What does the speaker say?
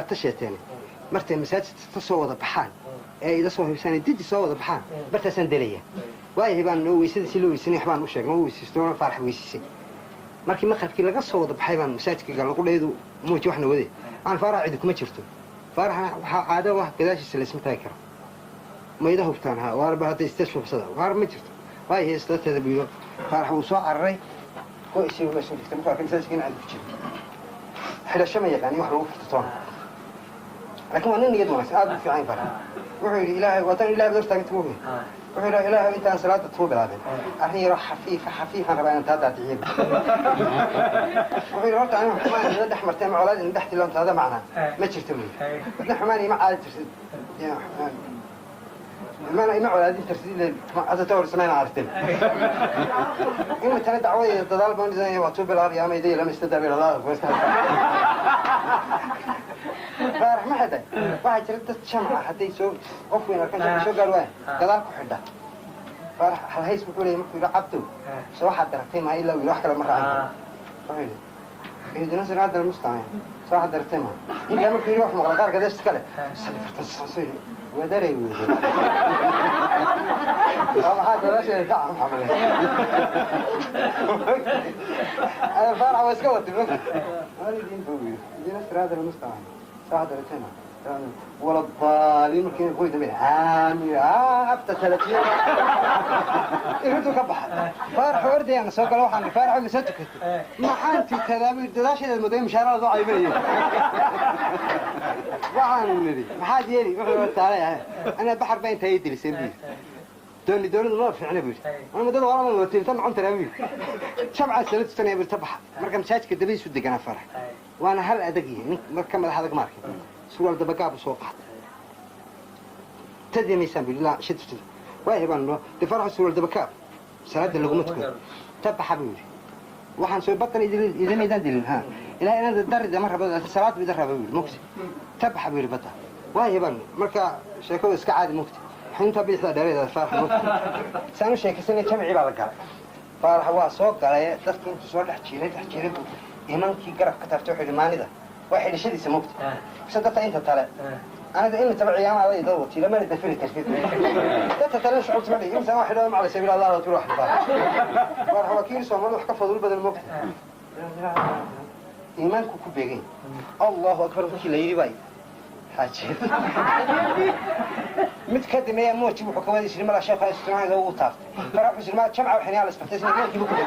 تشيتين مرتين مساجد تصوّد بحان إذا صوّه سنة ديد صوّد بحان برتا سندلية واي هبان ويسد سلوي سنة حبان وشيء مو ويسستون فرح ويسسي markii maqalkii laga soo wada baxay baan masaajidka lagu dheedo muuji waxna waday aan faarax cid kuma jirto faaraxna waxa caado wax gadaashiisa la isma taagi karo mayda hubtaan ha waarba hadda istashfabsada waar ma jirto waay heestatada biyo faarax uu soo cararay oo isii ma soo dhigtay markaa masaajidka aan ku jiro xidhasho ma yaqaan wax lagu furtoon laakiin waa nin niyad wanaagsan aad u fiican faarax wuxuu yidhi ilaahay wadan ilaahay dartaagta mooye wuxuu yidhi ilaahay intaan salaada tuub bilaabeen arrin yaro xafiifa rabaa intaan daadiciin wuxuu yidhi horta anigu xumaan ina dhex martay ama colaad ina dhex tiloonta hada macnaa ma jirto buyi wadna xumaan ima caadi tirsid ima colaadin tirsid hadda tawar samayna aragteen ima tana dacwadeeda dadaal baan dhisanaya waa tuub bilaabaya ama idaya lama istadaabay lalaada faarax ma xidhay waxaa jira dad jamca hadday soo qof weyn arkan jamca soo gaar waaya gadaal ku xidha faarax halhays wuxuu leeyay markuu yidhi cabdow soo waxaad daragtay maa ilaa wiil wax kale ma raacin wuxuu yidhi ihdina siraada almustaqiim soo waxaad daragtay maa ninkaa markuu yidhi wax maqla qaar gadees iskale salifartan saasoo yidhi wadaray weydey maxaa gadaasheeda ka camxamale faarax waa iska watay walidiin buu yidhi ihdina siraada almustaqiim صعد رتنا ولا الضالين ممكن يقول ده عامي أبتا 30 يردوا كبح فارح وردي أنا سوق لوحة عن فارح اللي ستكت ما حنتي كلامي دلاش المدير مش هرا ضاع يبني وعن النبي ما حد يلي تعالى أنا بحر بين تيدي لسنبي دول الله في عنبي أنا مدد ورا من الوتيل تم عم ترامي شبعة سنة يرتبح مركم شاش كدبيش في الدجاج فرح وأنا هلا دقيقة مركم هذا مارك سوال دبقة بسوقات تدي ميسان بالله شد وايه بانه تفرح سوال دبقة سرد اللي قمتكم تبع حبيبي وحن سوي بطل إذا ميدان دلين ها إلى أنا الدرجة مرة بدأ الصلاة بدرها حبيبي مكتي تبع حبيبي بطل وايه بانه مركا شكوى إسكا عادي مكتي حين تبي إحدى درجة الفرح مكتي سانو شيء كسنة كم عيب على القلب فرح هو سوق على تذكر تسوال تحكي إيمانكي قرف كترتوح الماني ده واحد شدي سموكت صدقت أنت ترى أنا ده إني تبع أيام على يدوتي لما ندفر التشفيت ده ترى شو قلت معي إنسان واحد على سبيل الله تروح فرح وكيل سو مرة حكف فضول بدل الموقت إيمانك كوبيجين الله أكبر فيك لا يري باي حاجة متقدم يا موت شو حكوا هذه الشيء ما لا شاف هذا الشيء هذا هو طاف فرح في السلمات شمعة وحني على استفتاء سنين كيف كده